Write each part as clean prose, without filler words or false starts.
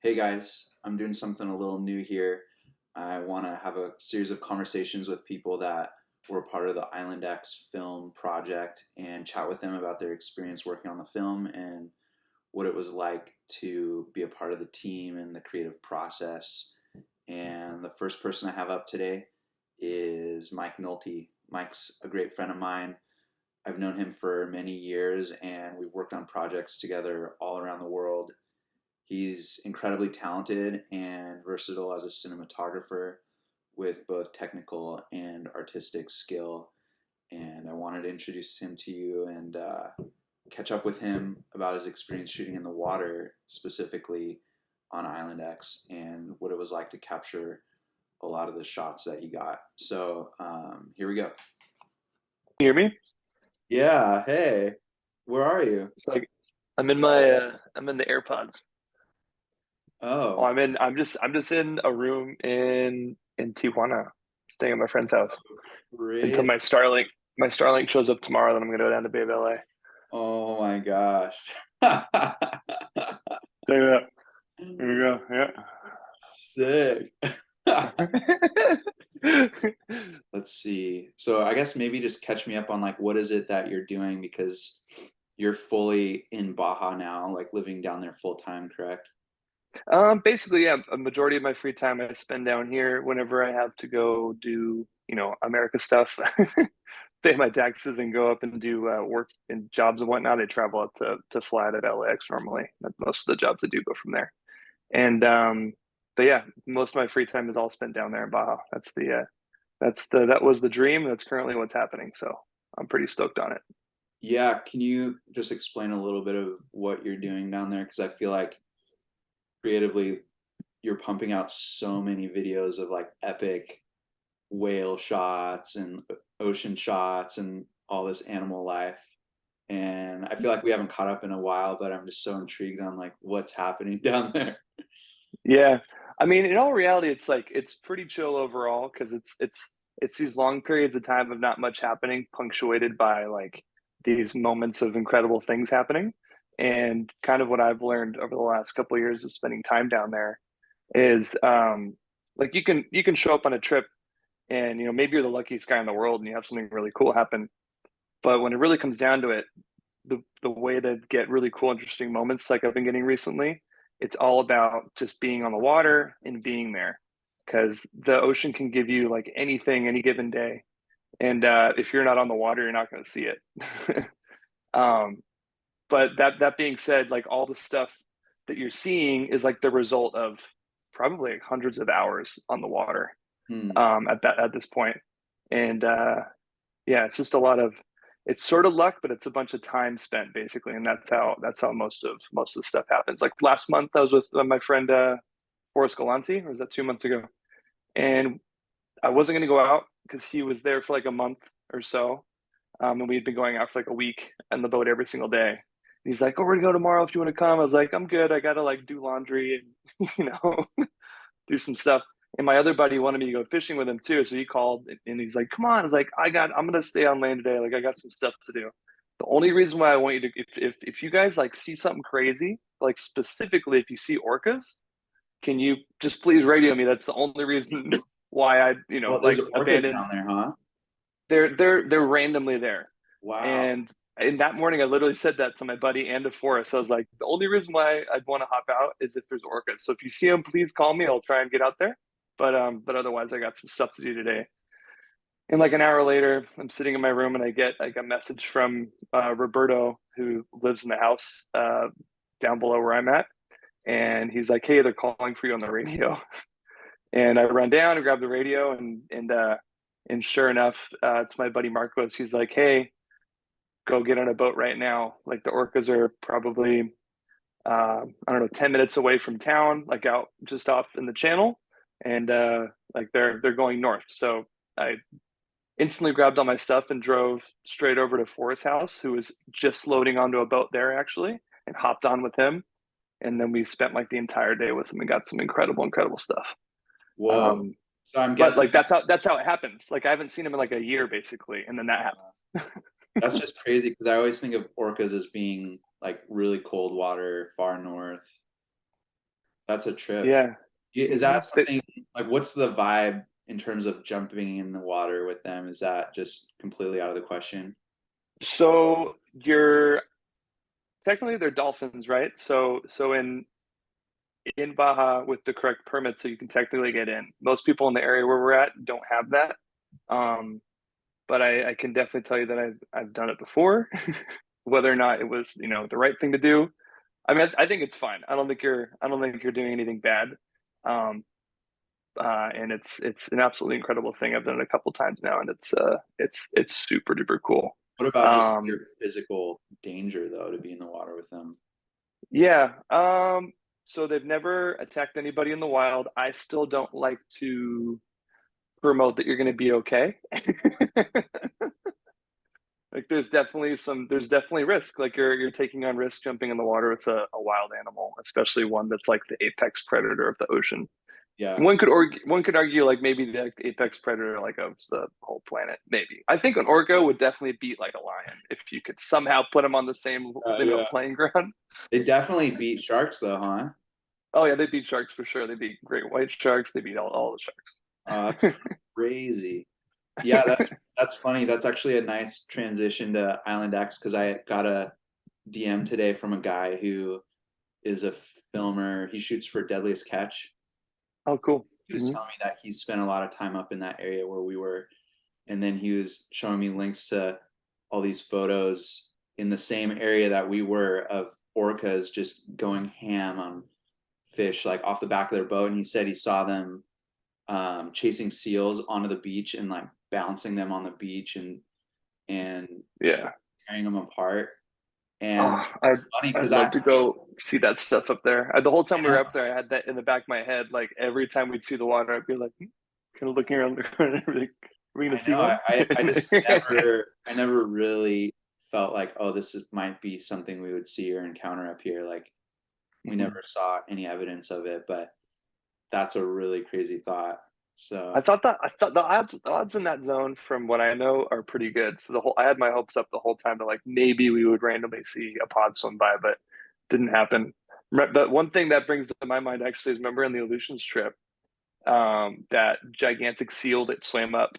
Hey guys, I'm doing something a little new here. I want to have a series of conversations with people that were part of the Island X film project and chat with them about their experience working on the film and what it was like to be a part of the team and the creative process. And the first person I have up today is Mike Nulty. Mike's a great friend of mine. I've known him for many years and we've worked on projects together all around the world. He's incredibly talented and versatile as a cinematographer with both technical and artistic skill. And I wanted to introduce him to you and catch up with him about his experience shooting in the water, specifically on Island X, and what it was like to capture a lot of the shots that he got. So here we go. You hear me? Yeah, hey, where are you? It's like I'm in the AirPods. Oh, Oh, I'm just in a room in Tijuana, staying at my friend's house until great. my Starlink shows up tomorrow. Then I'm gonna go down to Bay of LA. Oh my gosh. So yeah, there you go. Sick. Yeah. Let's see. So I guess maybe just catch me up on like what is it that you're doing because you're fully in Baja now, like living down there full time, correct? Basically, yeah, a majority of my free time I spend down here whenever I have to go do, America stuff, pay my taxes and go up and do work and jobs and whatnot. I travel up to fly out of LAX normally. Most of the jobs I do go from there. And but yeah, most of my free time is all spent down there in Baja. That was the dream. That's currently what's happening. So I'm pretty stoked on it. Yeah, can you just explain a little bit of what you're doing down there? Because I feel like creatively you're pumping out so many videos of like epic whale shots and ocean shots and all this animal life. And I feel like we haven't caught up in a while, but I'm just so intrigued on like what's happening down there. Yeah. I mean, in all reality, it's pretty chill overall because it's these long periods of time of not much happening, punctuated by like these moments of incredible things happening. And kind of what I've learned over the last couple of years of spending time down there is like you can show up on a trip and maybe you're the luckiest guy in the world and you have something really cool happen. But when it really comes down to it, the way to get really cool, interesting moments like I've been getting recently, it's all about just being on the water and being there. Because the ocean can give you like anything any given day. And if you're not on the water, you're not going to see it. um, but that being said, like all the stuff that you're seeing is like the result of probably like hundreds of hours on the water Hmm. at this point. And yeah, it's just a lot of it's sort of luck, but it's a bunch of time spent basically, and that's how most of the stuff happens. Like last month, I was with my friend Forrest Galanti, or was that 2 months ago? And I wasn't going to go out because he was there for like a month or so, and we had been going out for like a week on the boat every single day. And he's like, "Oh, we're gonna go tomorrow if you want to come." I was like, "I'm good. I gotta like do laundry and do some stuff." And my other buddy wanted me to go fishing with him too. So he called and he's like, "Come on." I was like, I'm going to stay on land today. Like, I got some stuff to do. The only reason why I want you to, if you guys like see something crazy, like specifically if you see orcas, can you just please radio me? That's the only reason why I, Well, there's like orcas abandoned. down there, huh? They're randomly there. Wow. And that morning, I literally said that to my buddy and to Forrest. I was like, the only reason why I'd want to hop out is if there's orcas. So if you see them, please call me. I'll try and get out there. But otherwise, I got some stuff to do today. And like an hour later, I'm sitting in my room and I get like a message from Roberto, who lives in the house down below where I'm at, and he's like, "Hey, they're calling for you on the radio." And I run down and grab the radio, and sure enough, it's my buddy Marcos. He's like, "Hey, go get on a boat right now. Like the orcas are probably I don't know 10 minutes away from town, like out just off in the channel, and like they're going north." So I instantly grabbed all my stuff and drove straight over to Forrest's house, who was just loading onto a boat there actually, and hopped on with him. And then we spent like the entire day with him and got some incredible stuff. Whoa. Um, So I'm but guessing like that's how it happens. Like I haven't seen him in like a year basically, and then that uh, happens. that's just crazy because I always think of orcas as being like really cold water, far north. That's a trip. Yeah. Is that something like what's the vibe in terms of jumping in the water with them? Is that just completely out of the question? So you're technically they're dolphins, right? So in Baja with the correct permit, so you can technically get in. Most people in the area where we're at don't have that. Um, but I can definitely tell you that I've done it before. Whether or not it was, the right thing to do. I mean, I think it's fine. I don't think you're doing anything bad. Um, and it's an absolutely incredible thing. I've done it a couple times now, and it's super duper cool. What about just Um, your physical danger though to be in the water with them? yeah. So they've never attacked anybody in the wild. I still don't like to promote that you're going to be okay. Like there's definitely risk. Like you're taking on risk jumping in the water with a wild animal, especially one that's like the apex predator of the ocean. Yeah. One could argue like maybe the apex predator like of the whole planet. Maybe I think an orca would definitely beat like a lion if you could somehow put them on the same Yeah. playing ground. They definitely beat sharks though, huh? Oh yeah, they beat sharks for sure. They beat great white sharks. They beat all the Oh, that's sharks. crazy. Yeah, that's funny. That's actually a nice transition to Island X because I got a DM today from a guy who is a filmer. He shoots for Deadliest Catch. Oh cool. He was Hmm. telling me that he spent a lot of time up in that area where we were, and then he was showing me links to all these photos in the same area that we were of orcas just going ham on fish like off the back of their boat. And he said he saw them chasing seals onto the beach and like bouncing them on the beach and Yeah. tearing them apart. And Oh, it's funny I'd because love to go see that stuff up there. The whole time we were up there, I had that in the back of my head. Like every time we'd see the water, I'd be like, kind of looking around the corner, like, "Are we gonna I see know one?" I just I never really felt like, oh, might be something we would see or encounter up here. Like we Mhm. never saw any evidence of it, but that's a really crazy thought. I So thought that I thought the odds in that zone, from what I know, are pretty good. So I had my hopes up the whole time that like maybe we would randomly see a pod swim by, but didn't happen. But one thing that brings to my mind actually is remember in the Aleutians trip, that gigantic seal that swam up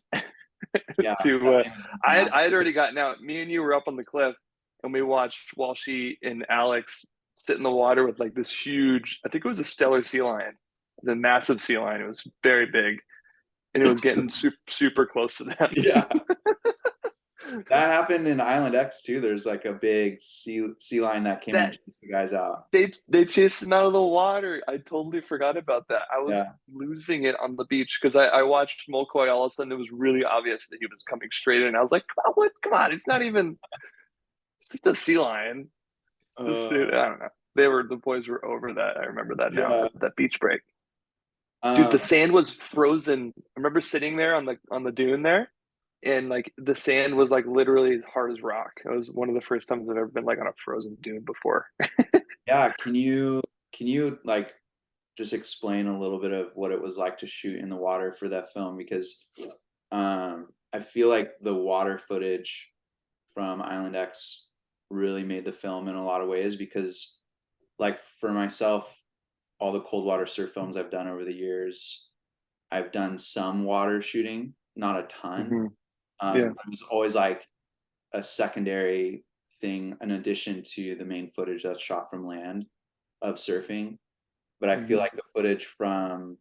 yeah, to that thing was I had massive. already gotten out. Me and you were up on the cliff and we watched Walshy and Alex sit in the water with like this huge, I think it was a stellar sea lion. It was a massive sea lion. It was very big and it was getting super close to them. Yeah, that happened in Island X too. There's like a big sea lion that came and That chased the guys out. they chased him out of the water. I totally forgot about that. I was Yeah. losing it on the beach because I watched Molkoy. All of a sudden, it was really obvious that he was coming straight in. I was like, "Come on, what? Come on! It's not even. It's just a sea lion." I Uh, don't know. The boys were over that. I remember that now. yeah. That beach break, dude. The Um, sand was frozen. I remember sitting there on the dune there, and like the sand was like literally as hard as rock. It was one of the first times I've ever been like on a frozen dune before. yeah. Can you like just explain a little bit of what it was like to shoot in the water for that film? Because I feel like the water footage from Island X really made the film in a lot of ways because like for myself, all the cold water surf films I've done over the years, I've done some water shooting, not a ton. Hmm. Yeah. But it was always like a secondary thing in addition to the main footage that's shot from land of surfing. But I feel Hmm. like the footage from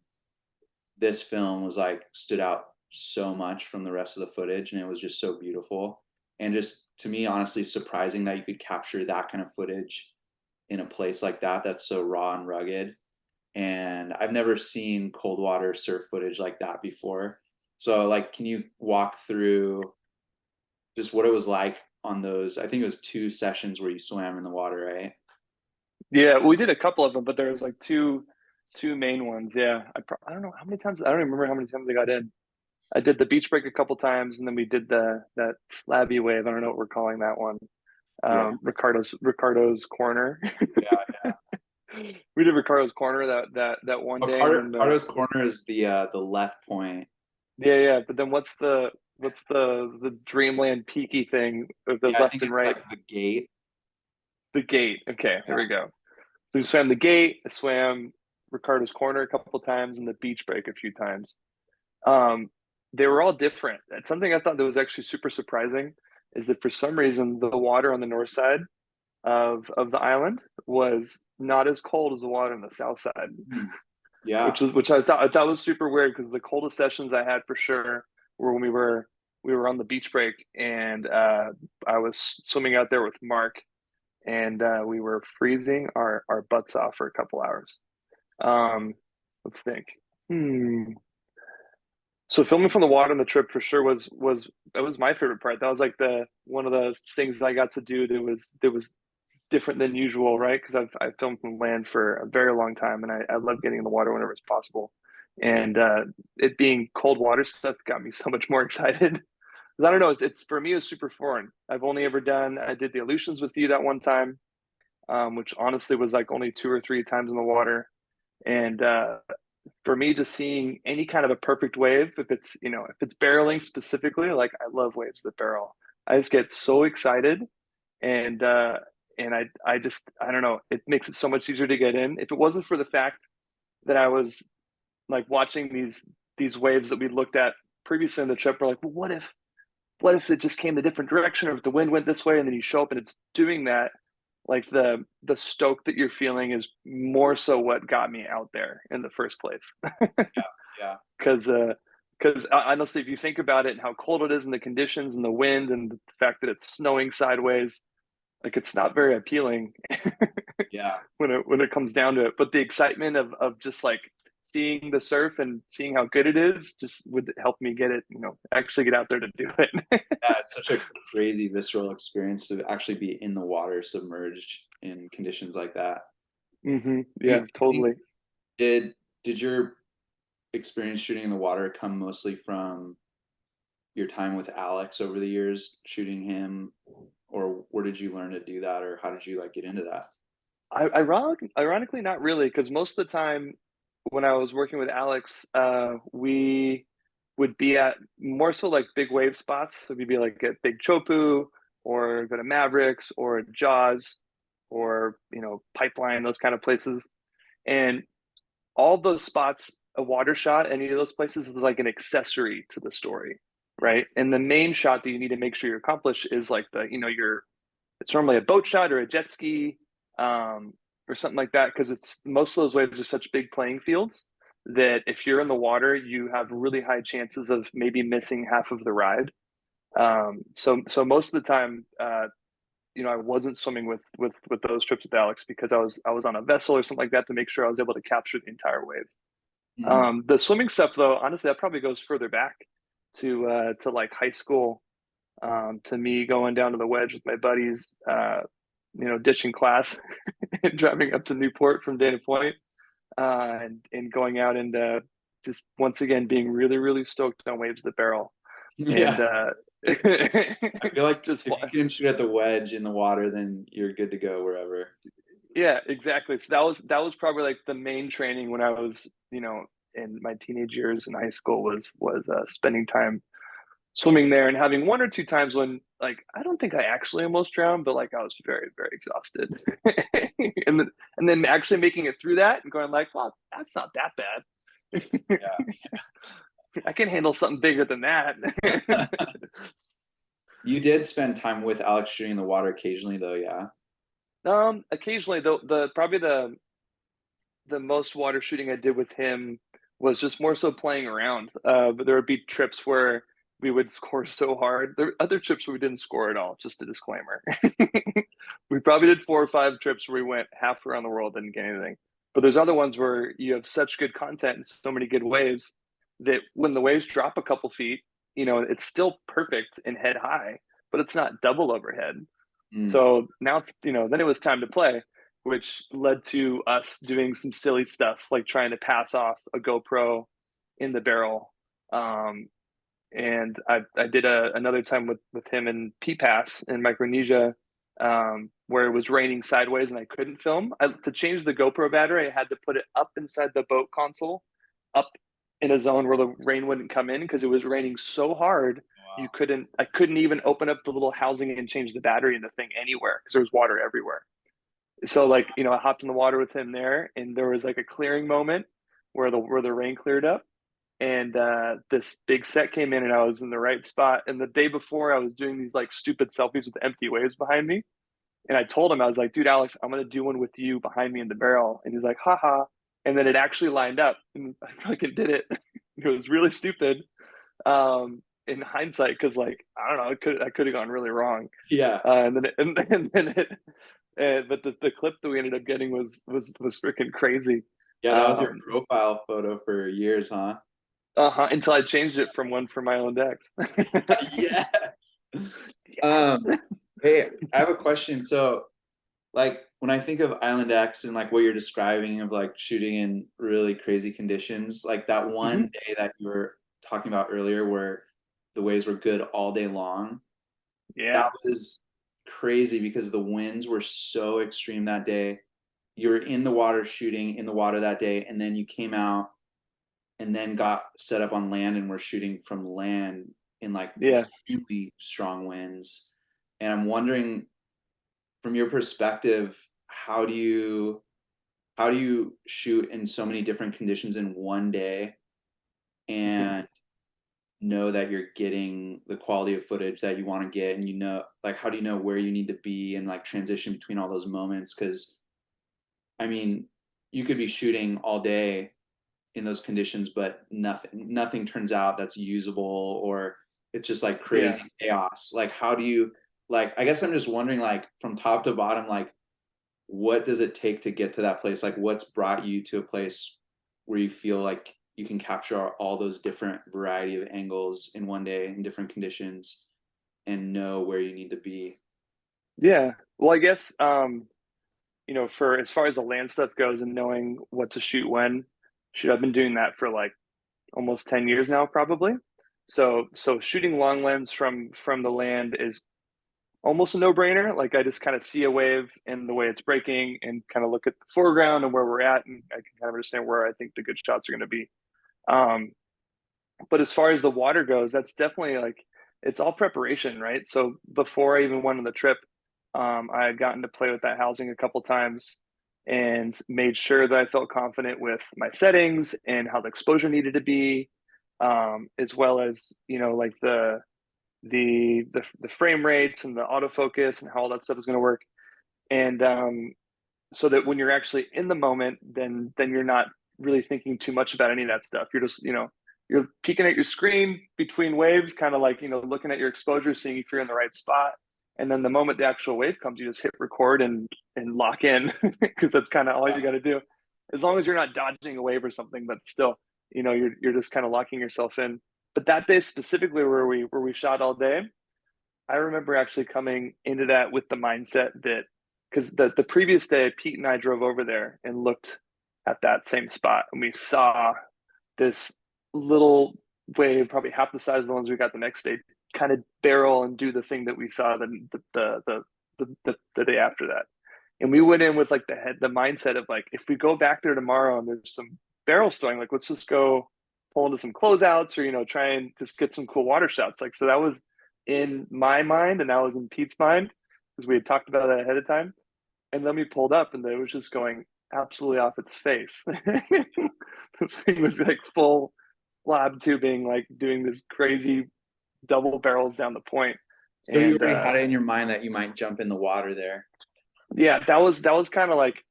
this film was like stood out so much from the rest of the footage and it was just so beautiful and just to me honestly surprising that you could capture that kind of footage in a place like that that's so raw and rugged. And I've never seen cold water surf footage like that before. So like can you walk through just what it was like on those, I think it was two sessions where you swam in the water, right? Yeah, we did a couple of them, but there was like two main ones. Yeah, I don't know how many times. I don't even remember how many times I got in. I did the beach break a couple times, and then we did the that slabby wave. I don't know what we're calling that one. Yeah, Ricardo's corner. yeah. We did Ricardo's corner that one Oh, day, and then Carter's corner is the left point. yeah. But then what's the Dreamland peaky thing of the Yeah, I left think and it's right? like the gate. The gate. Okay, there Yeah. we go. So we swam the gate. I swam. Ricardo's Corner a couple of times, and the beach break a few times. Um, they were all different. And something I thought that was actually super surprising is that for some reason the water on the north side of the island was not as cold as the water on the south side, Hmm. Yeah. which I thought was super weird because the coldest sessions I had for sure were when we were on the beach break, and I was swimming out there with Mark, and we were freezing our butts off for a couple hours. Um, let's think. Hmm. So filming from the water on the trip for sure was that was my favorite part. That was like the one of the things I got to do that was different than usual, right? Because I've filmed from land for a very long time, and I love getting in the water whenever it's possible. And it being cold water stuff got me so much more excited. 'Cause I don't know, it's for me, it's super foreign. I did the Aleutians with you that one time, which honestly was like only 2 or 3 times in the water. And for me, just seeing any kind of a perfect wave, if it's barreling specifically, like I love waves that barrel. I just get so excited, and I don't know, it makes it so much easier to get in. If it wasn't for the fact that I was like watching these waves that we looked at previously in the trip, we're like, well, what if it just came the different direction, or if the wind went this way, and then you show up and it's doing that, like the stoke that you're feeling is more so what got me out there in the first place. Yeah. Yeah. Because honestly, if you think about it and how cold it is and the conditions and the wind and the fact that it's snowing sideways, like it's not very appealing Yeah. when it comes down to it. But the excitement of just like seeing the surf and seeing how good it is just would help me get it, actually get out there to do it. Yeah, it's such a crazy visceral experience to actually be in the water submerged in conditions like that. Yeah, You think totally. did your experience shooting in the water come mostly from your time with Alex over the years shooting him, or where did you learn to do that, or how did you like get into that? Ironically, not really, because most of the time when I was working with Alex, we would be at more so like big wave spots. So we'd be like at Big Chopu, or go to Mavericks, or Jaws, or Pipeline, those kind of places. And all those spots, a water shot, any of those places is like an accessory to the story, right? And the main shot that you need to make sure you accomplish is like your it's normally a boat shot or a jet ski, um, or something like that, because it's most of those waves are such big playing fields that if you're in the water, you have really high chances of maybe missing half of the ride. So most of the time, I wasn't swimming with those trips with Alex because I was on a vessel or something like that to make sure I was able to capture the entire wave. Mm. The swimming stuff, though, honestly, that probably goes further back to like high school, to me going down to the wedge with my buddies, ditching class and driving up to Newport from Dana Point, and going out and just once again being really, really stoked on waves that barrel. And Yeah, I feel like just if you can shoot at the wedge in the water, then you're good to go wherever. yeah, exactly. So that was probably like the main training when I was, in my teenage years in high school was spending time swimming there and having one or two times when like I don't think I actually almost drowned, but like I was very, very exhausted. and then actually making it through that and going like, well, that's not that bad. I can handle something bigger than that. Yeah. You did spend time with Alex shooting in the water occasionally, though, yeah. Occasionally, the probably the most water shooting I did with him was just more so playing around. But there would be trips where we would score so hard. There were other trips where we didn't score at all. Just a disclaimer. We probably did 4 or 5 trips where we went half around the world, didn't get anything. But there's other ones where you have such good content and so many good waves that when the waves drop a couple feet, it's still perfect and head high, but it's not double overhead. Mm. So now then it was time to play, which led to us doing some silly stuff like trying to pass off a GoPro in the barrel. Um, and I did another time with him in P-Pass in Micronesia, where it was raining sideways and I couldn't film. To change the GoPro battery, I had to put it up inside the boat console, up in a zone where the rain wouldn't come in because it was raining so hard. Wow. I couldn't even open up the little housing and change the battery in the thing anywhere because there was water everywhere. So like, I hopped in the water with him there, and there was like a clearing moment where the rain cleared up, and this big set came in, and I was in the right spot. And the day before, I was doing these like stupid selfies with empty waves behind me, and I told him, I was like, dude, Alex, I'm gonna do one with you behind me in the barrel. And he's like, haha. And then it actually lined up, and I fucking did it. It was really stupid, in hindsight, because like I don't know, I could have gone really wrong. Yeah. And then and then it, but the clip that we ended up getting was freaking crazy. Yeah, that was your Um, profile photo for years, huh? until I changed it from one for my own decks. Yeah. Yes. Um, hey, I have a question. So, like, when I think of Island X and like what you're describing of like shooting in really crazy conditions, like that Hmm. one day that you were talking about earlier where the waves were good all day long, that Yeah. was crazy because the winds were so extreme that day. You were in the water shooting in the water that day, and then you came out and then got set up on land and were shooting from land in like Yeah. extremely strong winds. And I'm wondering, from your perspective, how do you shoot in so many different conditions in one day Hmm. and know that you're getting the quality of footage that you want to get, and like how do you know where you need to be and like transition between all those moments? Because I mean, you could be shooting all day in those conditions, but nothing turns out that's usable, or it's just like crazy Yeah. chaos. Like how do you, like, I guess I'm just wondering, like, from top to bottom, like what does it take to get to that place? Like what's brought you to a place where you feel like you can capture all those different variety of angles in one day in different conditions and know where you need to be? Yeah. Well, I guess for as far as the land stuff goes and knowing what to shoot when, shoot, I've been doing that for like almost 10 years now, probably. So shooting long lens from the land is almost a no-brainer. Like I just kind of see a wave and the way it's breaking and kind of look at the foreground and where we're at, and I can kind of understand where I think the good shots are going to be. Um, but as far as the water goes, that's definitely like it's all preparation, right? So before I even went on the trip, I had gotten to play with that housing a couple times and made sure that I felt confident with my settings and how the exposure needed to be, as well as like the frame rates and the autofocus and how all that stuff is going to work. And so that when you're actually in the moment, then you're not really thinking too much about any of that stuff. You're just you're peeking at your screen between waves, kind of like looking at your exposure, seeing if you're in the right spot. And then the moment the actual wave comes, you just hit record and lock in because that's kind of all you got to do. As long as you're not dodging a wave or something, but still, you're just kind of locking yourself in. But that day specifically, where we shot all day, I remember actually coming into that with the mindset that because the previous day, Pete and I drove over there and looked at that same spot, and we saw this little wave, probably half the size of the ones we got the next day, kind of barrel and do the thing that we saw the day after that. And we went in with like the mindset of like, if we go back there tomorrow and there's some barrels throwing, like let's just go pull into some closeouts or try and just get some cool water shots. Like so that was in my mind and that was in Pete's mind because we had talked about that ahead of time. And then we pulled up and it was just going absolutely off its face. The thing was like full slab tubing, like doing this crazy double barrels down the point. So you And already had it in your mind that you might jump in the water there. yeah, that was kind of like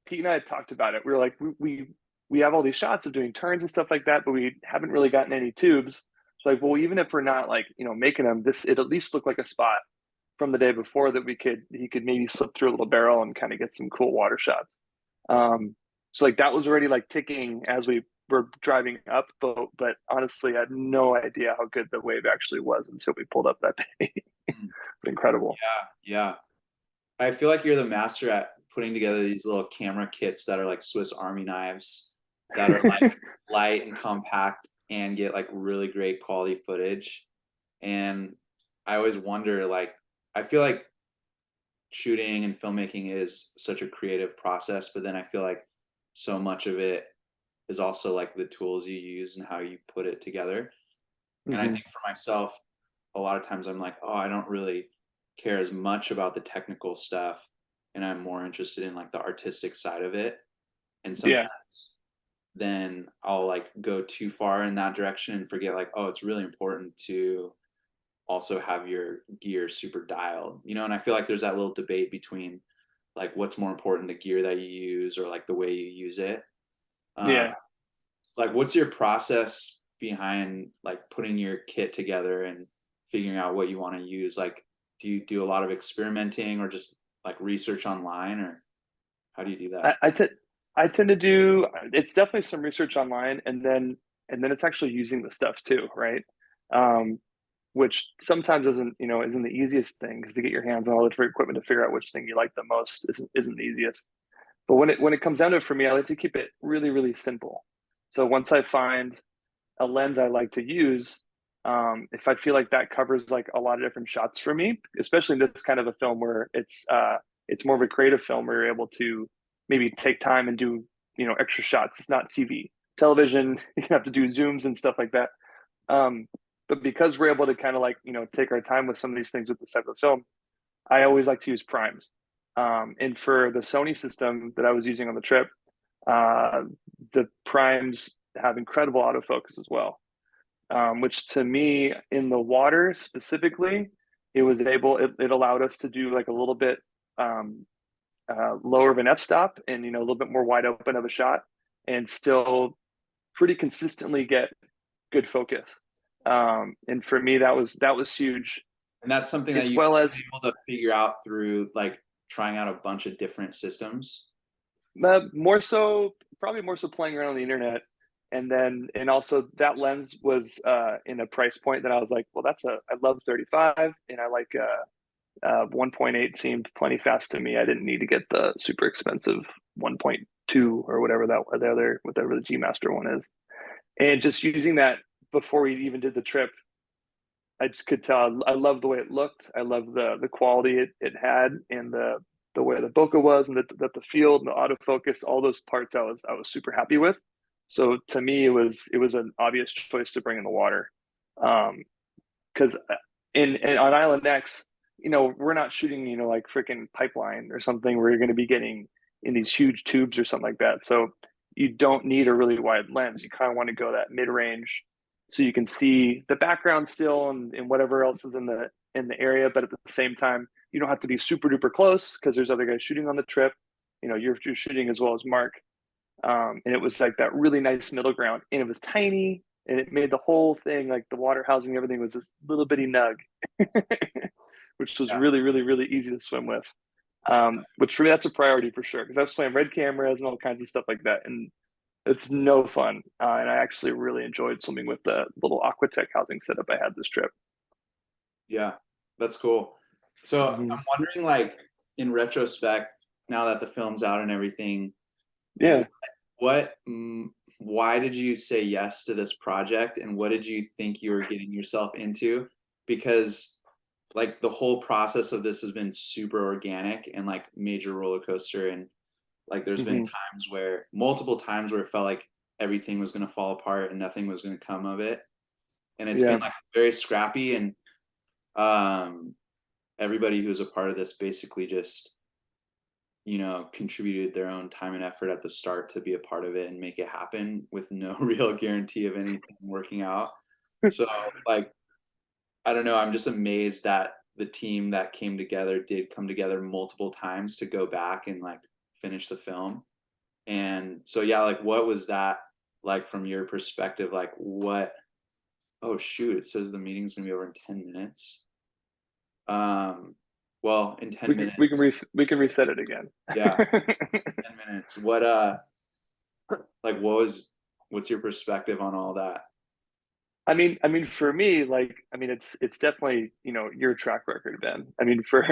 Pete and I had talked about it. We were like, we have all these shots of doing turns and stuff like that, but we haven't really gotten any tubes. So like, well, even if we're not like making them, this it at least looked like a spot from the day before that he could maybe slip through a little barrel and kind of get some cool water shots. So like that was already like ticking as we were driving up, but honestly, I had no idea how good the wave actually was until we pulled up that day. Mm. It's incredible. Yeah, yeah. I feel like you're the master at putting together these little camera kits that are like Swiss Army knives that are like light and compact and get like really great quality footage. And I always wonder, like, I feel like shooting and filmmaking is such a creative process, but then I feel like so much of it is also like the tools you use and how you put it together. And I Hmm. think for myself, a lot of times I'm like, oh, I don't really care as much about the technical stuff. and I'm more interested in like the artistic side of it. And Yeah. sometimes then I'll like go too far in that direction and forget like, oh, it's really important to also have your gear super dialed, you know? And I feel like there's that little debate between like what's more important, the gear that you use or like the way you use it. Uh, Yeah. like what's your process behind like putting your kit together and figuring out what you want to use? Like, do you do a lot of experimenting or just like research online, or how do you do I, that? I, t- I tend to do, it's definitely some research online, and then it's actually using the stuff too, right? Um, which sometimes isn't the easiest thing, because to get your hands on all the different equipment to figure out which thing you like the most isn't the easiest. But when it comes down to it for me, I like to keep it really, really simple. So once I find a lens I like to use, if I feel like that covers like a lot of different shots for me, especially in this kind of a film where it's more of a creative film where you're able to maybe take time and do extra shots. It's not TV, television. You have to do zooms and stuff like that. Um, but because we're able to kind of like take our time with some of these things with this type of film, I always like to use primes. And for the Sony system that I was using on the trip, uh, the primes have incredible autofocus as well, which to me in the water specifically, it allowed us to do like a little bit um, lower of an f-stop, and a little bit more wide open of a shot, and still pretty consistently get good focus. And for me, that was huge, And that's something that as you've well been as able to figure out through like trying out a bunch of different systems. more so, probably more so playing around on the internet. And also that lens was in a price point that I was like, well, I love 35, and I like 1.8 seemed plenty fast to me. I didn't need to get the super expensive 1.2 or whatever the G Master one is. And just using that before we even did the trip, I just could tell I love the way it looked. I love the quality it had, and the way the bokeh was, and that the field and the autofocus, all those parts I was super happy with. So to me, it was an obvious choice to bring in the water. Because in on Island X, we're not shooting, like freaking pipeline or something where you're going to be getting in these huge tubes or something like that. So you don't need a really wide lens. You kind of want to go that mid range, so you can see the background still, and whatever else is in the area, but at the same time, you don't have to be super duper close because there's other guys shooting on the trip. You're shooting as well as Mark, and it was like that really nice middle ground, and it was tiny, and it made the whole thing, like the water housing, everything was this little bitty nug, which was Yeah. really, really, really easy to swim with. Which for me, that's a priority for sure, because I've swam red cameras and all kinds of stuff like that, and it's no fun. And I actually really enjoyed swimming with the little Aquatech housing setup I had this trip. Yeah, that's cool. So Hmm. I'm wondering, like, in retrospect, now that the film's out and everything, Yeah. what, why did you say yes to this project, and what did you think you were getting yourself into? Because, like, the whole process of this has been super organic and like major roller coaster, and like, there's been Hmm. times where, multiple times where it felt like everything was going to fall apart and nothing was going to come of it, and it's been Yeah. like very scrappy, and um everybody who's a part of this basically just contributed their own time and effort at the start to be a part of it and make it happen with no real guarantee of anything working out. So like, I don't know, I'm just amazed that the team that came together did come together multiple times to go back and like finish the film. And so yeah, like what was that like from your perspective? Like what, oh shoot, it says the meeting's gonna be over in 10 minutes. um well, in 10 minutes, We can reset it again. yeah, 10 minutes. What like what's your perspective on all that? I mean, for me, like, it's definitely your track record, Ben. I mean, for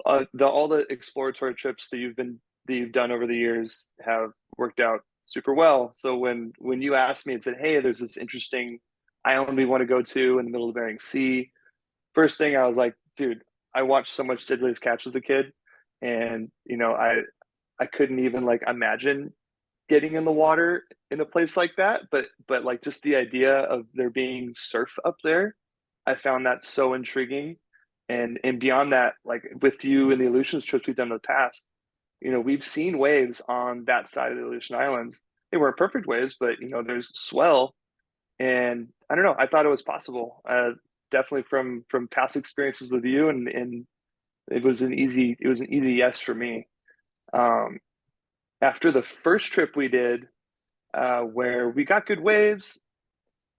all the exploratory trips that you've done over the years have worked out super well. So when you asked me and said, "Hey, there's this interesting island we want to go to in the middle of the Bering Sea," first thing I was like, "Dude, I watched so much Diddley's Catch as a kid, and I couldn't even like imagine getting in the water in a place like that, but like just the idea of there being surf up there, I found that so intriguing. And beyond that, like with you and the Aleutians trips we've done in the past, we've seen waves on that side of the Aleutian Islands. They weren't perfect waves, but there's swell, and I don't know. I thought it was possible. Definitely from past experiences with you, and it was an easy yes for me. Um, After the first trip we did, where we got good waves,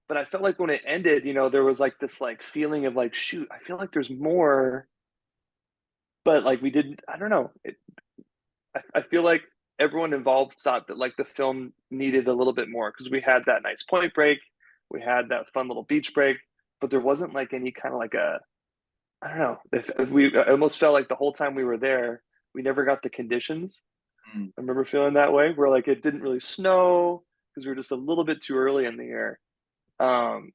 but I felt like when it ended, there was like this like feeling of like, shoot, I feel like there's more, but like we didn't. I don't know. I feel like everyone involved thought that like the film needed a little bit more because we had that nice point break, we had that fun little beach break, but there wasn't like any kind of like a, I don't know. If we I almost felt like the whole time we were there, we never got the conditions. Mm. I remember feeling that way, where like it didn't really snow because we were just a little bit too early in the year. Um,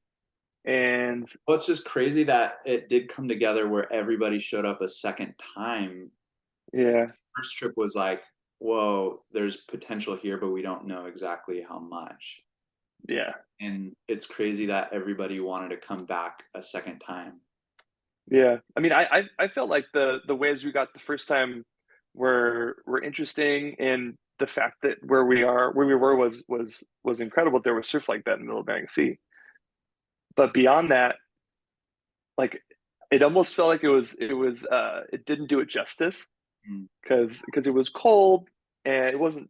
and Well, it's just crazy that it did come together where everybody showed up a second time. yeah, First trip was like, whoa, there's potential here, but we don't know exactly how much. yeah, And it's crazy that everybody wanted to come back a second time. yeah. I mean, I felt like the waves we got the first time were interesting, and the fact that where we were was incredible. There was surf like that in the middle of Bering Sea, but beyond that, like it almost felt like it didn't do it justice Mm. because it was cold, and it wasn't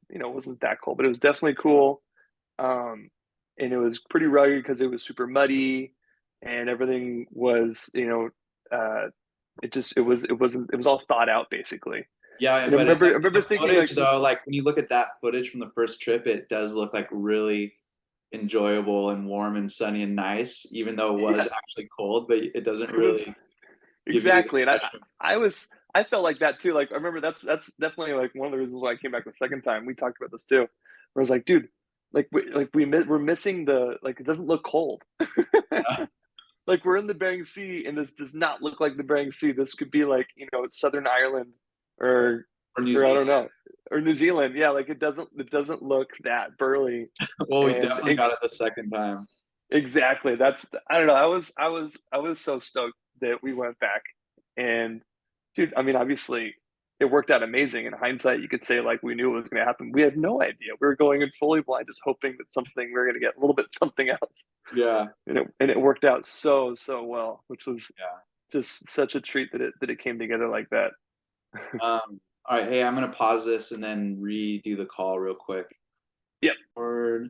that cold, but it was definitely cool. Um, and it was pretty rugged because it was super muddy, and everything was it was all thought out basically. Yeah, And I but remember I like remember the thinking footage like, though, like when you look at that footage from the first trip, it does look like really enjoyable and warm and sunny and nice, even though it was yeah, actually cold, but it doesn't it was really give you the exactly. And impression. I was I felt like that too. Like I remember that's definitely like one of the reasons why I came back the second time. We talked about this too. Where I was like, dude, we're missing the like it doesn't look cold. Like we're in the Bering Sea, and this does not look like the Bering Sea. This could be like Southern Ireland, or For New or I Zealand. don't know, or New Zealand. Yeah, like it doesn't look that burly, Well, we and definitely got it the second time. exactly. That's I don't know. I was so stoked that we went back, and dude, I mean, obviously it worked out amazing. In hindsight, you could say like we knew it was going to happen. We had no idea. We were going in fully blind, just hoping that we were going to get a little bit something else, Yeah, and it worked out so well, which was yeah. just such a treat that it came together like that. All right, hey, I'm gonna pause this and then redo the call real quick. Yep. Or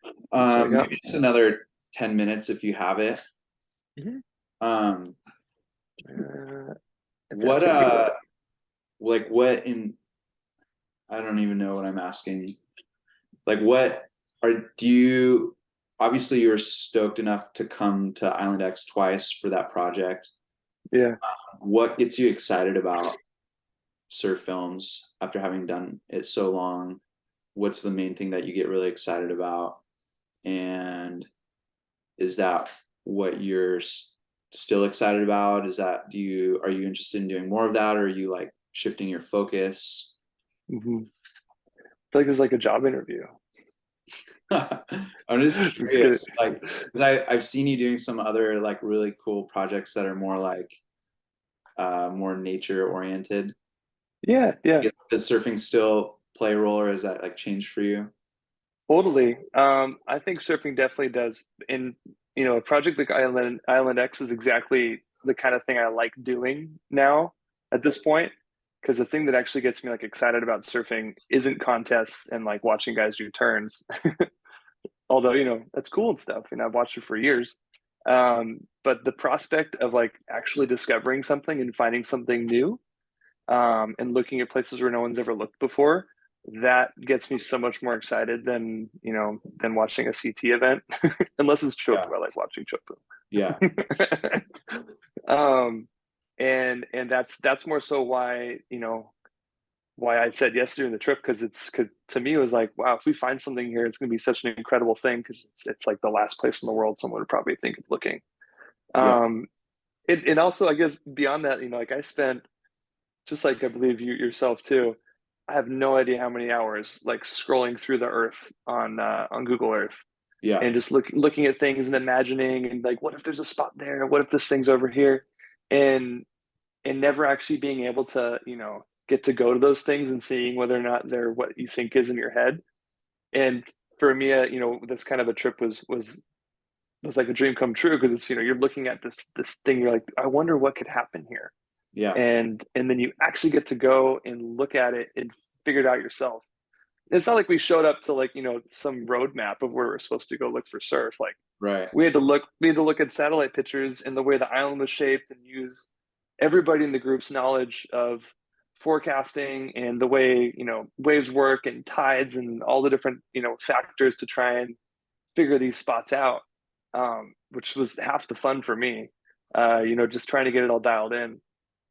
So I got maybe just another 10 minutes if you have it. Mhm. Um, uh, what that's gonna be a little bit. like what in I don't even know what I'm asking. Like what do you obviously you're stoked enough to come to Island X twice for that project. Yeah. What gets you excited about surf films after having done it so long? What's the main thing that you get really excited about? And is that what you're still excited about? Is that are you interested in doing more of that, or are you like shifting your focus? Mhm. I feel like it's like a job interview. I'm just Just kidding. curious, like, 'cause I've seen you doing some other like really cool projects that are more like more nature oriented. Yeah, yeah, Does surfing still play a role, or is that like changed for you? totally. I think surfing definitely does. And a project like Island X is exactly the kind of thing I like doing now at this point. Because the thing that actually gets me like excited about surfing isn't contests and like watching guys do turns. Although, that's cool and stuff. And I've watched it for years. But the prospect of like actually discovering something and finding something new, and looking at places where no one's ever looked before, that gets me so much more excited than watching a CT event, unless it's Yeah. Chopu. I like watching Yeah. Chopu. And that's more so why I said yes during the trip, because to me it was like, wow, if we find something here, it's going to be such an incredible thing, because it's like the last place in the world someone would probably think of looking. Yeah. Um, and also, I guess beyond that, like I spent, just like I believe you yourself too, I have no idea how many hours like scrolling through the earth on Google Earth. Yeah. and just looking at things and imagining and like, what if there's a spot there? What if this thing's over here? And never actually being able to, get to go to those things and seeing whether or not they're what you think is in your head. And for me, this kind of a trip was like a dream come true because it's, you're looking at this thing, you're like, I wonder what could happen here. Yeah. And then you actually get to go and look at it and figure it out yourself. It's not like we showed up to like, some roadmap of where we're supposed to go look for surf. Like Right. we had to look at satellite pictures and the way the island was shaped and use everybody in the group's knowledge of forecasting and the way, waves work and tides and all the different, factors to try and figure these spots out, which was half the fun for me. Just trying to get it all dialed in.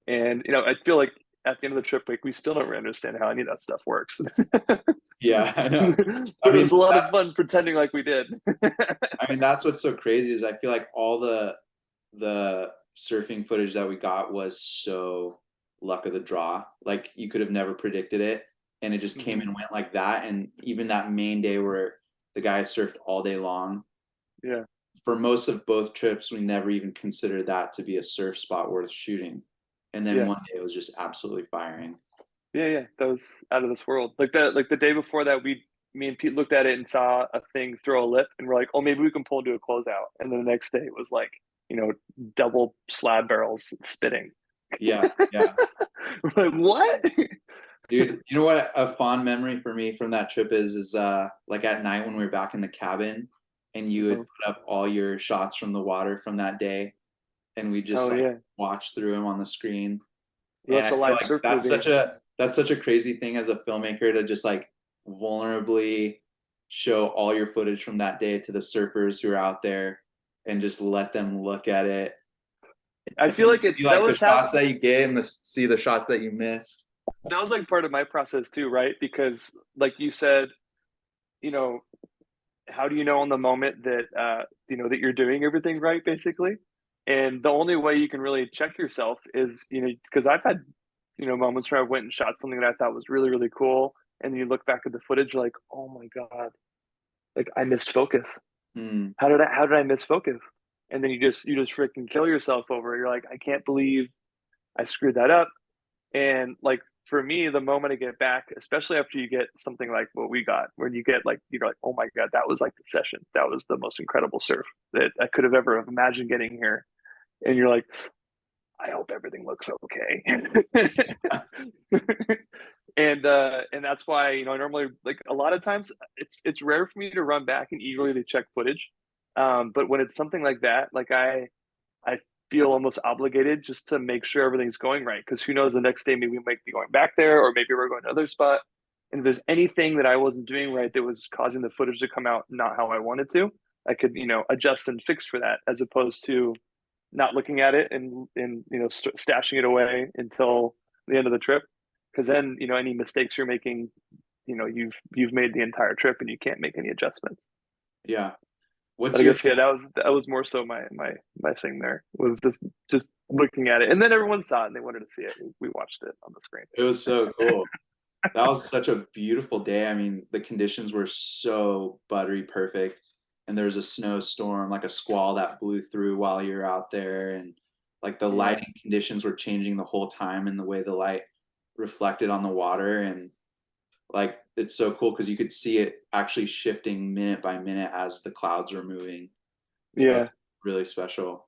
And I feel like at the end of the trip, like we still don't really understand how any of that stuff works. Yeah, I know. I But it mean, was a lot of that's fun pretending like we did. I mean that's what's so crazy is I feel like all the surfing footage that we got was so luck of the draw. Like you could have never predicted it, and it just came Mhm. and went like that. And even that main day where the guys surfed all day long, Yeah, for most of both trips, we never even considered that to be a surf spot worth shooting. And then yeah, one day it was just absolutely firing. yeah, yeah. That was out of this world. Like the day before that, me and Pete looked at it and saw a thing throw a lip, and we're like, oh, maybe we can pull into a closeout. And then the next day, it was like, you know, double slab barrels spitting. Yeah, yeah. We're like, what? Dude, you know what a fond memory for me from that trip is like at night when we were back in the cabin and you would put up all your shots from the water from that day and we just Oh like yeah, watch through them on the screen. And that's I a feel live like surf that's movie. such a crazy thing as a filmmaker to just like vulnerably show all your footage from that day to the surfers who are out there and just let them look at it I and feel then like see it's that like the was half shots that you get and see the shots that you miss. that was like part of my process too, right? Because like you said, you know, how do you know in the moment that that you're doing everything right, basically? And the only way you can really check yourself is, because I've had, moments where I went and shot something that I thought was really, really cool, and then you look back at the footage, you're like, oh my god, like I missed focus. Hmm. How did I miss focus? And then you just freaking kill yourself over it. You're like, I can't believe I screwed that up. And like for me, the moment I get back, especially after you get something like what we got, where you get like, like, oh my God, that was like the session. That was the most incredible surf that I could have ever imagined getting here. And you're like, I hope everything looks okay. And that's why, I normally like a lot of times it's rare for me to run back and eagerly to check footage. But when it's something like that, like I feel almost obligated just to make sure everything's going right. Because who knows, the next day maybe we might be going back there, or maybe we're going to another spot. And if there's anything that I wasn't doing right that was causing the footage to come out not how I wanted to, I could adjust and fix for that, as opposed to not looking at it and stashing it away until the end of the trip. Because then any mistakes you're making, you've made the entire trip and you can't make any adjustments. Yeah. What's But I your guess yeah, that was more so my thing there was just looking at it, and then everyone saw it and they wanted to see it. We watched it on the screen. It was so cool. That was such a beautiful day. I mean, the conditions were so buttery perfect. And there was a snowstorm, like a squall that blew through while you were out there. And like the Yeah, lighting conditions were changing the whole time and the way the light reflected on the water. And like it's so cool because you could see it actually shifting minute by minute as the clouds were moving. yeah. Really special.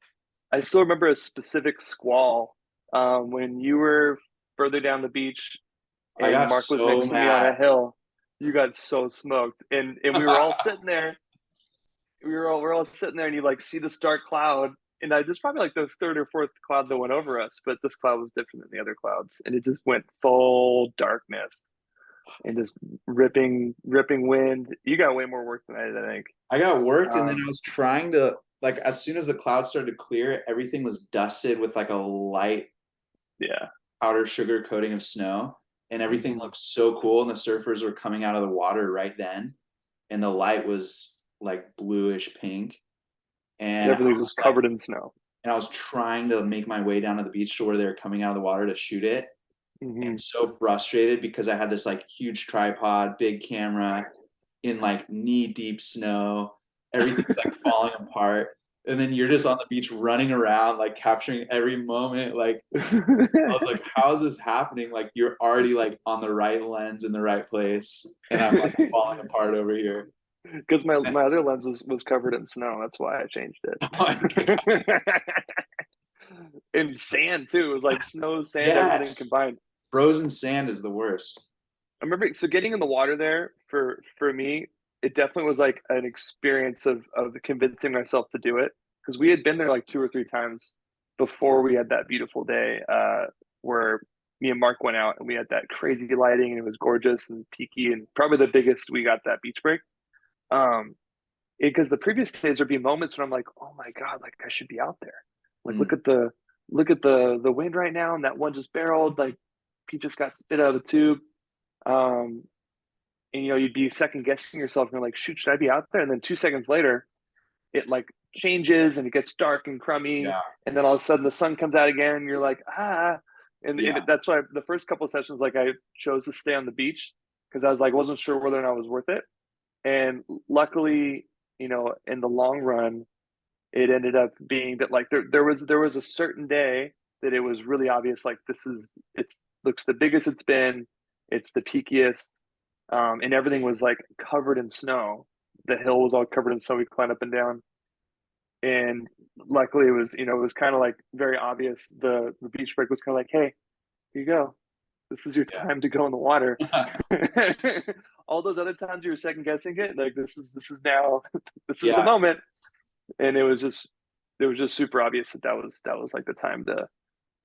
I still remember a specific squall when you were further down the beach I and got Mark was so next to me on mad. a hill. You got so smoked, and we were all sitting there. We're all sitting there, and you like see this dark cloud, and this probably like the third or fourth cloud that went over us, but this cloud was different than the other clouds, and it just went full darkness and just ripping wind. You got way more work than I did, I think. I got work and then I Um, was trying to like as soon as the clouds started to clear, everything was dusted with like a light yeah. outer sugar coating of snow and everything Hmm. looked so cool and the surfers were coming out of the water right then and the light was like bluish pink And and I everything was was like covered in snow. and I was trying to make my way down to the beach to where they were coming out of the water to shoot it Hmm. and so frustrated because I had this like huge tripod, big camera in like knee deep snow everything's like falling apart. And then you're just on the beach running around, like capturing every moment. Like I was like, how is this happening? Like you're already like on the right lens in the right place, and I'm like falling apart over here. Because my other lens was covered in snow. That's why I changed Oh my God. it. In sand too. It was like snow, sand, everything Yes. combined. Frozen sand is the worst. I remember so getting in the water there for me, it definitely was like an experience of convincing myself to do it because we had been there like two or three times before we had that beautiful day where me and Mark went out and we had that crazy lighting and it was gorgeous and peaky and probably the biggest we got that beach break. Um, because the previous days there'd be moments when I'm like, oh my God, like I should be out there. Like Mm, look at the wind right now and that one just barreled, like Pete just got spit out of the tube. Um, and you'd be second guessing yourself and you're like, shoot, should I be out there? And then 2 seconds later, it like changes and it gets dark and crummy, yeah, and then all of a sudden the sun comes out again, and you're like, ah. And yeah, that's why the first couple of sessions, like I chose to stay on the beach because I was like, wasn't sure whether or not it was worth it. And luckily, in the long run, it ended up being that like there was a certain day that it was really obvious like it's looks the biggest it's been, it's the peakiest, and everything was like covered in snow. The hill was all covered in snow. We climbed up and down, and luckily it was kind of like very obvious. The beach break was kind of like, hey, here you go. This is your time to go in the water. yeah, All those other times you were second guessing it, like this is now this is the yeah, moment, and it was just super obvious that was like the time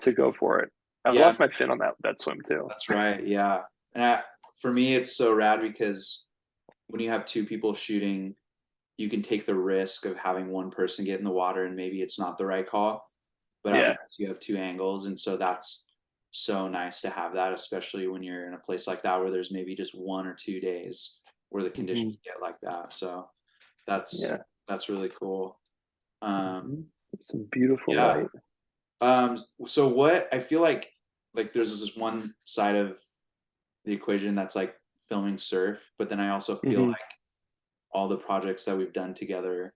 to go for it. I yeah. lost my fin on that swim too. That's right. Yeah, and for me, it's so rad because when you have two people shooting, you can take the risk of having one person get in the water and maybe it's not the right call, but at Yeah. least you have two angles, and so that's so nice to have that, especially when you're in a place like that where there's maybe just 1 or 2 days where the Hmm. conditions get like that. So that's Yeah. that's really cool. Um, Hmm. Some beautiful yeah. light. So what I feel like there's this one side of the equation that's like filming surf, but then I also feel Hmm. like all the projects that we've done together,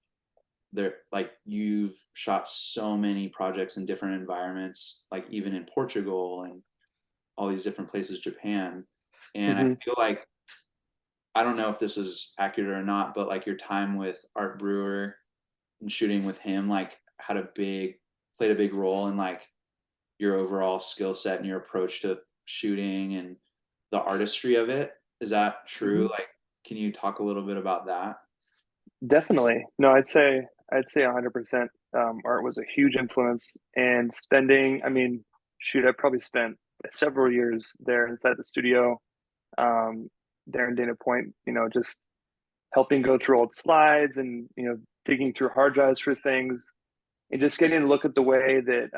they're like you've shot so many projects in different environments, like even in Portugal and all these different places, Japan. And I Hmm. feel like I don't know if this is accurate or not, but like your time with Art Brewer and shooting with him like had a big played a big role in like your overall skill set and your approach to shooting and the artistry of it. Is that true? Hmm. Like, can you talk a little bit about that? Definitely. No, I'd say 100%. Art was a huge influence, and spending. I mean, shoot, I probably spent several years there inside the studio, um, there in Dana Point. Just helping go through old slides and digging through hard drives for things, and just getting to look at the way that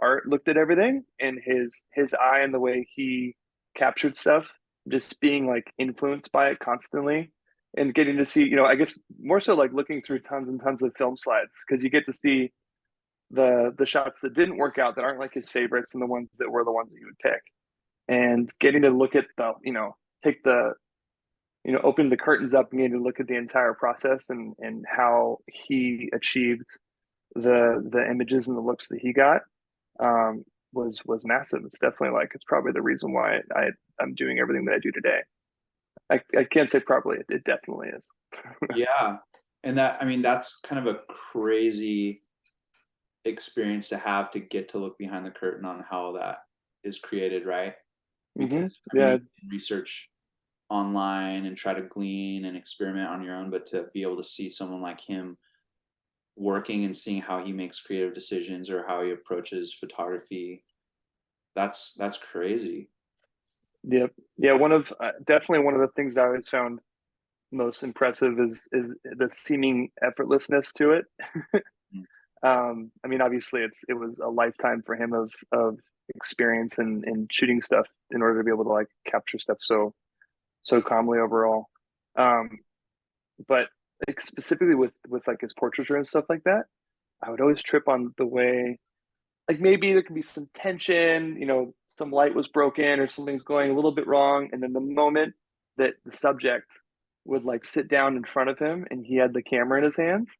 Art looked at everything and his eye and the way he captured stuff, just being like influenced by it constantly, and getting to see, I guess more so like looking through tons and tons of film slides because you get to see the shots that didn't work out that aren't like his favorites and the ones that were the ones that you would pick, and getting to look at take the open the curtains up and getting to look at the entire process and how he achieved the images and the looks that he got, um, was massive. It's probably the reason why I'm doing everything that I do today. I can't say probably, it definitely is. Yeah. And that, I mean, that's kind of a crazy experience to have to get to look behind the curtain on how that is created, right? Hmm. Because, I mean, Yeah, you can research online and try to glean and experiment on your own, but to be able to see someone like him working and seeing how he makes creative decisions or how he approaches photography, that's crazy. yep, yeah. Definitely one of the things that I always found most impressive is the seeming effortlessness to it. I mean, obviously, it was a lifetime for him of experience and shooting stuff in order to be able to like capture stuff so calmly overall. Um, but like specifically with like his portraiture and stuff like that, I would always trip on the way like maybe there can be some tension, some light was broken or something's going a little bit wrong, and then the moment that the subject would like sit down in front of him and he had the camera in his hands,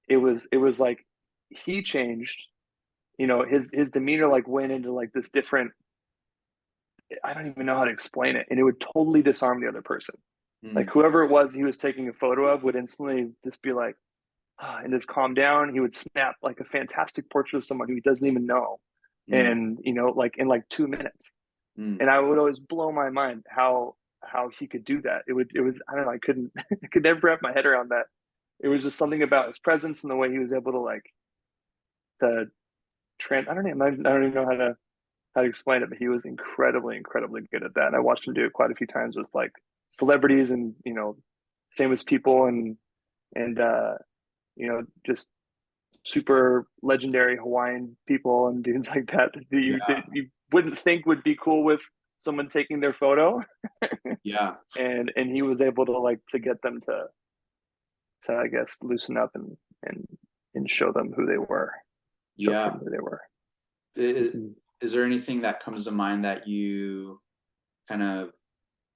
it was like he changed. His demeanor like went into like this different. I don't even know how to explain it, and it would totally disarm the other person. Like Mm, whoever it was he was taking a photo of would instantly just be like, and just calm down. He would snap like a fantastic portrait of someone who he doesn't even know, mm, and like in like 2 minutes. mm. And I would always blow my mind how he could do that. It was I don't know. I couldn't I could never wrap my head around that. It was just something about his presence and the way he was able to like to I don't know. I don't even know how to explain it, but he was incredibly, incredibly good at that. And I watched him do it quite a few times with like celebrities and famous people and just super legendary Hawaiian people and dudes like that you wouldn't think would be cool with someone taking their photo, Yeah, and he was able to like to get them to I guess loosen up and and show them who they were, show yeah. them who they were. I- Mhm. Is there anything that comes to mind that you kind of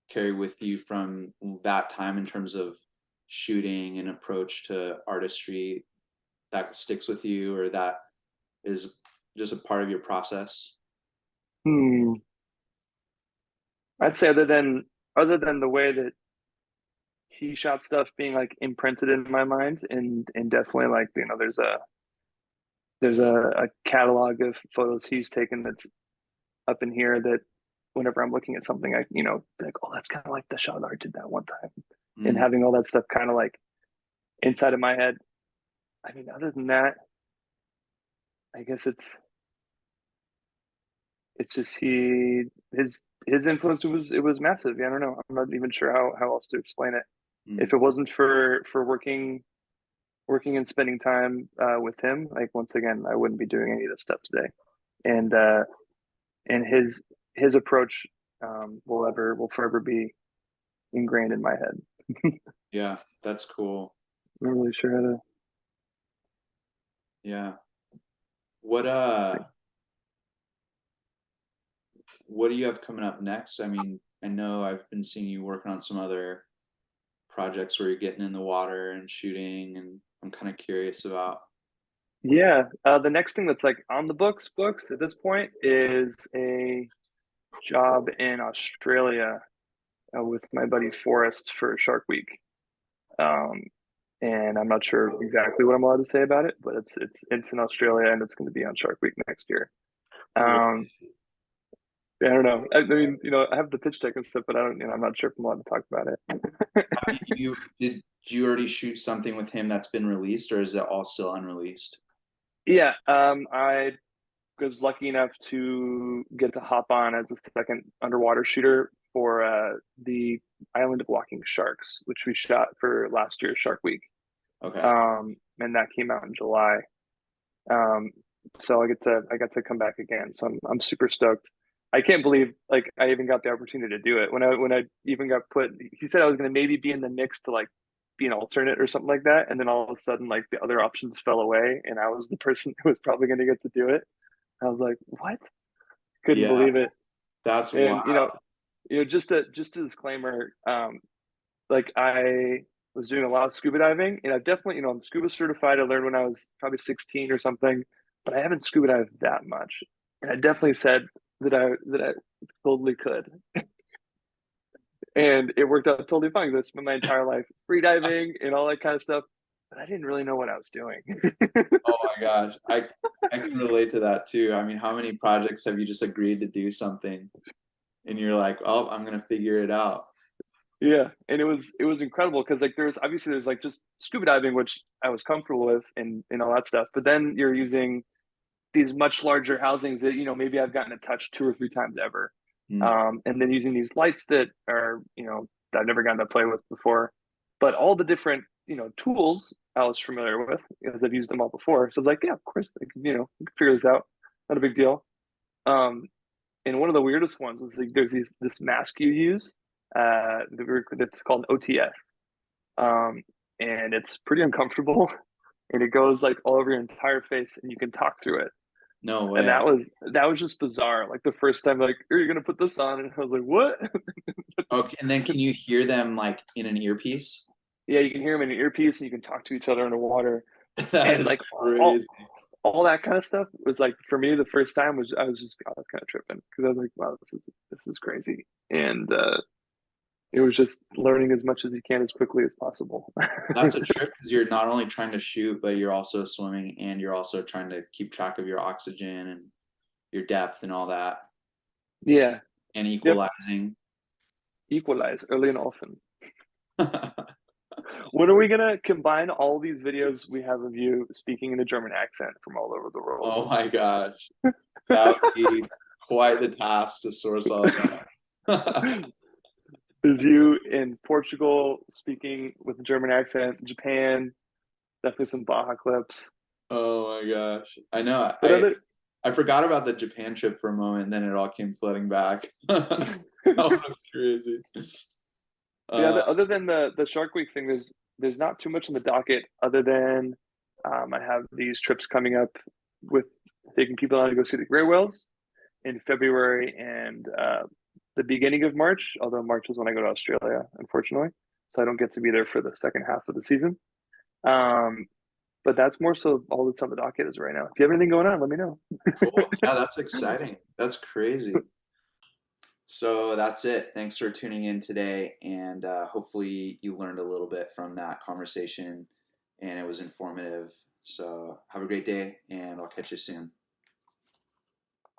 carry with you from that time in terms of shooting and approach to artistry that sticks with you or that is just a part of your process? Hmm. I'd say other than the way that he shot stuff being like imprinted in my mind, and definitely like there's a catalog of photos he's taken that's up in here that whenever I'm looking at something, I be like, oh, that's kind of like the shot art did that one time, and Mm, having all that stuff kind of like inside of my head. I mean, other than that, I guess it's just his influence was massive. Yeah, I don't know. I'm not even sure how else to explain it. mm. If it wasn't for working and spending time with him, like once again, I wouldn't be doing any of this stuff today. And and his approach will forever be ingrained in my head. Yeah, that's cool. I'm not really sure how to. Yeah. What uh what do you have coming up next? I mean, I know I've been seeing you working on some other projects where you're getting in the water and shooting, and I'm kind of curious about. Yeah, the next thing that's like on the books at this point is a job in Australia with my buddy Forrest for Shark Week. Um, and I'm not sure exactly what I'm allowed to say about it, but it's in Australia and it's going to be on Shark Week next year. Cool. Um, I don't know. I mean, I have the pitch deck and stuff, but I don't, I'm not sure if I'm allowed to talk about it. Have did you already shoot something with him that's been released, or is it all still unreleased? Yeah, I was lucky enough to get to hop on as a second underwater shooter for the Island of Walking Sharks, which we shot for last year's Shark Week. Okay. And that came out in July. Um, so I got to come back again. So I'm super stoked. I can't believe like I even got the opportunity to do it when I even got put. He said I was going to maybe be in the mix to like be an alternate or something like that, and then all of a sudden like the other options fell away, and I was the person who was probably going to get to do it. I was like, what? Couldn't Yeah, believe it. that's And wild. just a disclaimer. Like I was doing a lot of scuba diving, and I've definitely, I'm scuba certified. I learned when I was probably 16 or something, but I haven't scuba dived that much. And I definitely said that I totally could, and it worked out totally fine. 'Cause I spent my entire life free diving and all that kind of stuff, but I didn't really know what I was doing. Oh my gosh. I can relate to that too. I mean, how many projects have you just agreed to do something and you're like, "Oh, I'm gonna figure it out." Yeah, and it was incredible because like there's like just scuba diving, which I was comfortable with and all that stuff, but then you're using these much larger housings that maybe I've gotten to touch two or three times ever, Mm, and then using these lights that are that I've never gotten to play with before, but all the different tools I was familiar with because I've used them all before. So I was like, yeah, of course, we can figure this out. Not a big deal. Um, and one of the weirdest ones was like there's this mask you use that's called OTS, um, and it's pretty uncomfortable, and it goes like all over your entire face, and you can talk through it. No And way. that was just bizarre. Like the first time, like, are you gonna put this on? And I was like, what? Okay, and then can you hear them like in an earpiece? Yeah, you can hear them in your earpiece, and you can talk to each other underwater, That and is like crazy. all that kind of stuff was like for me the first time was I was kind of tripping because I was like, wow, this is crazy, and it was just learning as much as you can as quickly as possible. That's a trip because you're not only trying to shoot, but you're also swimming and you're also trying to keep track of your oxygen and your depth and all that Yeah. and Yep. equalizing. Equalize early and often. When are we gonna combine all these videos we have of you speaking in a German accent from all over the world? Oh my gosh. That would be quite the task to source all that. Is you in Portugal speaking with a German accent, Japan, definitely some Baja clips. Oh my gosh. I know. What other I forgot about the Japan trip for a moment, and then it all came flooding back. That was crazy. yeah, Uh, other than the Shark Week thing, there's not too much on the docket other than I have these trips coming up with taking people out to go see the gray whales in February and the beginning of March. Although March is when I go to Australia, unfortunately, so I don't get to be there for the second half of the season. Um, but that's more so all that's on the docket is right now. If you have anything going on, let me know. cool. Yeah, that's exciting. That's crazy. So that's it. Thanks for tuning in today, and hopefully you learned a little bit from that conversation, and it was informative. So have a great day, and I'll catch you soon.